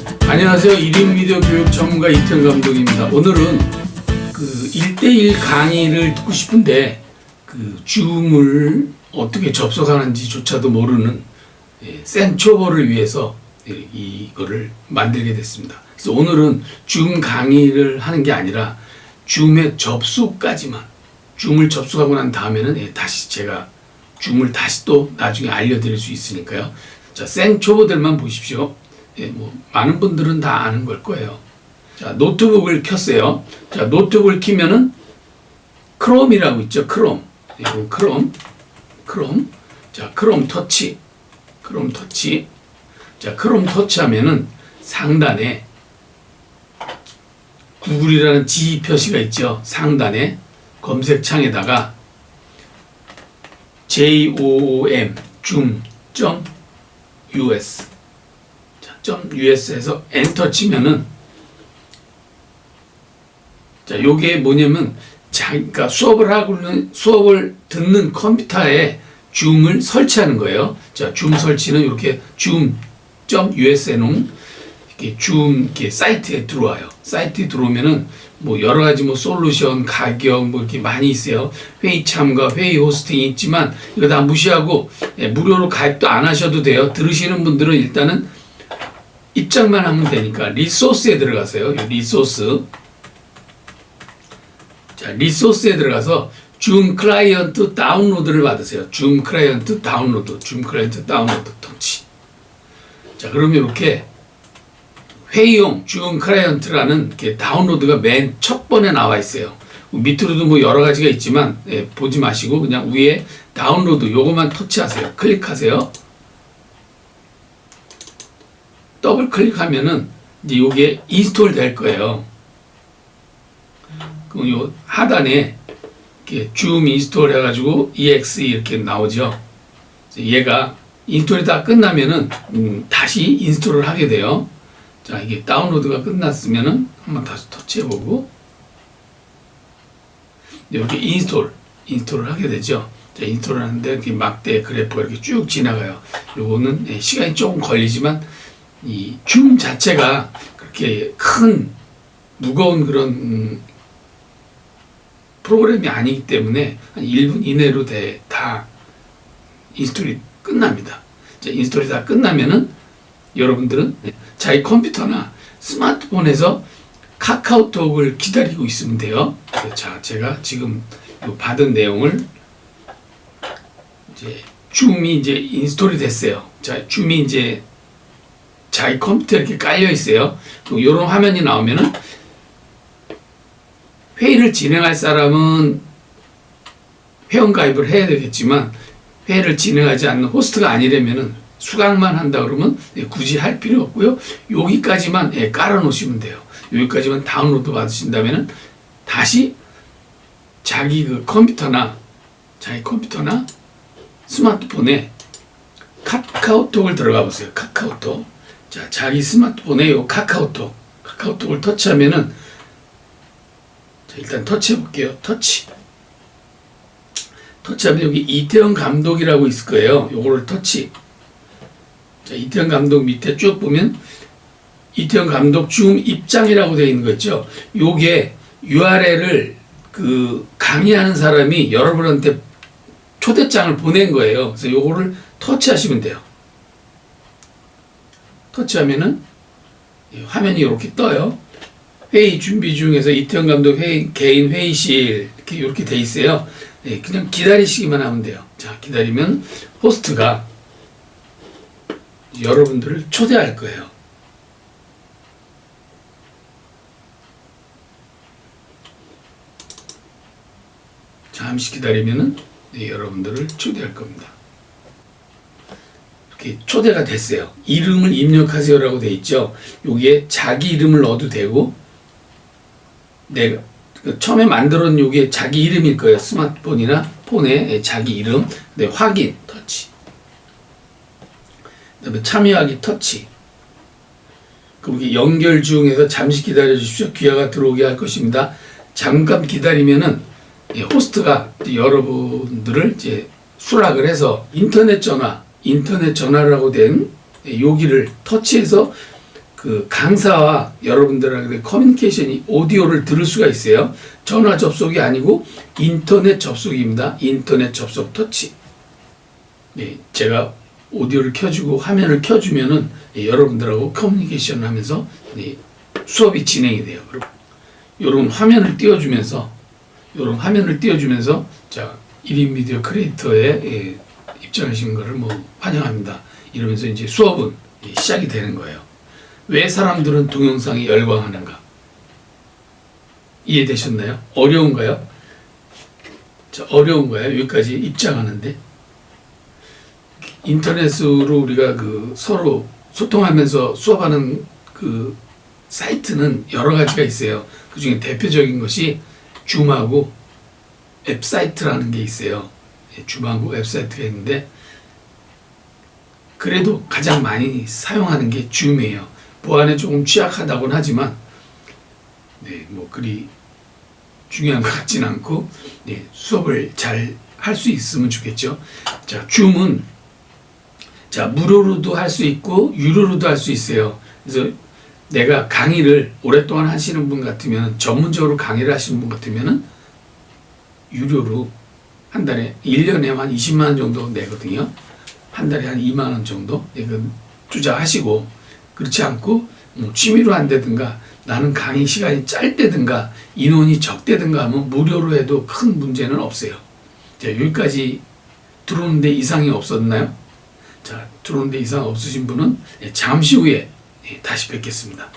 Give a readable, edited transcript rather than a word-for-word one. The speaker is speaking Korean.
안녕하세요. 1인 미디어 교육 전문가 이태영 감독입니다. 오늘은 그 1대1 강의를 듣고 싶은데 그 줌을 어떻게 접속하는지조차도 모르는 생초보를 위해서 이거를 만들게 됐습니다. 그래서 오늘은 줌 강의를 하는 게 아니라 줌의 접속까지만, 줌을 접속하고 난 다음에는 다시 제가 줌을 다시 또 나중에 알려드릴 수 있으니까요. 자, 생초보들만 보십시오. 많은 분들은 다 아는 걸 거예요. 자, 노트북을 켰어요. 자, 노트북을 키면은 크롬이라고 있죠. 크롬. 이거 크롬. 자, 크롬 터치. 자, 크롬 터치하면은 상단에 구글이라는 G 표시가 있죠. 상단에 검색창에다가 JOOM zoom.us .us에서 엔터 치면은, 자, 요게 뭐냐면 그러니까 수업을 듣는 컴퓨터에 줌을 설치하는 거예요. 자, 줌 설치는 이렇게 zoom.us에 놓은 이렇게 사이트에 들어와요. 사이트에 들어오면은 뭐 여러 가지 솔루션, 가격 이렇게 많이 있어요. 회의 참가, 회의 호스팅이 있지만 이거 다 무시하고 무료로 가입도 안 하셔도 돼요. 들으시는 분들은 일단은 입장만 하면 되니까 리소스에 들어가세요. 리소스. 자, 리소스에 들어가서 줌 클라이언트 다운로드를 받으세요. 줌 클라이언트 다운로드 터치. 자, 그러면 이렇게 회의용 줌 클라이언트라는 이렇게 다운로드가 맨 첫 번에 나와 있어요. 밑으로도 여러 가지가 있지만 보지 마시고 그냥 위에 다운로드 요것만 터치하세요. 클릭하세요. 더블 클릭하면은 이제 요게 인스톨 될 거예요. 그럼 요 하단에 이렇게 줌 인스톨 해가지고 exe 이렇게 나오죠. 얘가 인스톨이 다 끝나면은 다시 인스톨을 하게 돼요. 자, 이게 다운로드가 끝났으면은 한번 다시 터치해보고 이렇게 인스톨을 하게 되죠. 자, 인스톨을 하는데 이렇게 막대 그래프가 이렇게 쭉 지나가요. 요거는 시간이 조금 걸리지만 이 줌 자체가 그렇게 큰 무거운 그런 프로그램이 아니기 때문에 한 1분 이내로 다 인스톨이 끝납니다. 자, 인스톨이 다 끝나면은 여러분들은 자기 컴퓨터나 스마트폰에서 카카오톡을 기다리고 있으면 돼요. 자, 제가 지금 받은 내용을 줌이 인스톨이 됐어요. 자, 줌이 자기 컴퓨터에 이렇게 깔려 있어요. 이런 화면이 나오면은 회의를 진행할 사람은 회원 가입을 해야 되겠지만 회의를 진행하지 않는 호스트가 아니라면은 수강만 한다 그러면 굳이 할 필요 없고요. 여기까지만 깔아 놓으시면 돼요. 여기까지만 다운로드 받으신다면은 다시 자기 컴퓨터나 스마트폰에 카카오톡을 들어가 보세요. 카카오톡. 자, 자기 스마트폰에 요 카카오톡을 터치하면은, 자, 일단 터치해 볼게요. 터치하면 여기 이태영 감독이라고 있을 거예요. 요거를 터치. 자, 이태영 감독 밑에 쭉 보면 이태영 감독 줌 입장이라고 되어 있는 거 있죠. 요게 URL을 강의하는 사람이 여러분한테 초대장을 보낸 거예요. 그래서 요거를 터치하시면 돼요. 터치하면은 화면이 이렇게 떠요. 회의 준비 중에서 이태영 감독 개인 회의실 이렇게 돼 있어요. 그냥 기다리시기만 하면 돼요. 자, 기다리면 호스트가 여러분들을 초대할 거예요. 잠시 기다리면은 여러분들을 초대할 겁니다. 이렇게 초대가 됐어요. 이름을 입력하세요라고 돼 있죠. 여기에 자기 이름을 넣어도 되고, 내가 처음에 만들었는 요게 자기 이름일 거예요. 스마트폰이나 폰에 자기 이름. 네, 확인 터치. 그다음에 참여하기 터치. 그리고 연결 중에서 잠시 기다려 주십시오. 귀하가 들어오게 할 것입니다. 잠깐 기다리면은 호스트가 여러분들을 수락을 해서 인터넷 전화라고 된 여기를 터치해서 그 강사와 여러분들하고의 커뮤니케이션이 오디오를 들을 수가 있어요. 전화 접속이 아니고 인터넷 접속입니다. 인터넷 접속 터치. 네, 제가 오디오를 켜주고 화면을 켜주면은 여러분들하고 커뮤니케이션을 하면서 수업이 진행이 돼요. 요런 화면을 띄워주면서 자, 1인 미디어 크리에이터에 입장하신 것을 환영합니다. 이러면서 이제 수업은 시작이 되는 거예요. 왜 사람들은 동영상에 열광하는가? 이해되셨나요? 어려운가요? 자, 어려운 거예요. 여기까지 입장하는데. 인터넷으로 우리가 서로 소통하면서 수업하는 사이트는 여러 가지가 있어요. 그 중에 대표적인 것이 줌하고 웹사이트라는 게 있어요. 줌하고 웹사이트가 있는데, 그래도 가장 많이 사용하는 게 줌이에요. 보안에 조금 취약하다고는 하지만, 그리 중요한 것 같지는 않고, 수업을 잘 할 수 있으면 좋겠죠. 자, 줌은, 무료로도 할 수 있고, 유료로도 할 수 있어요. 그래서 내가 강의를 오랫동안 하시는 분 같으면, 전문적으로 강의를 하시는 분 같으면, 유료로 한 달에, 1년에 한 20만 원 정도 내거든요. 한 달에 한 2만 원 정도 투자하시고, 그렇지 않고 취미로 한다든가 나는 강의 시간이 짧다든가 인원이 적다든가 하면 무료로 해도 큰 문제는 없어요. 자, 여기까지 들어오는데 이상이 없었나요? 자, 들어오는데 이상 없으신 분은 잠시 후에 다시 뵙겠습니다.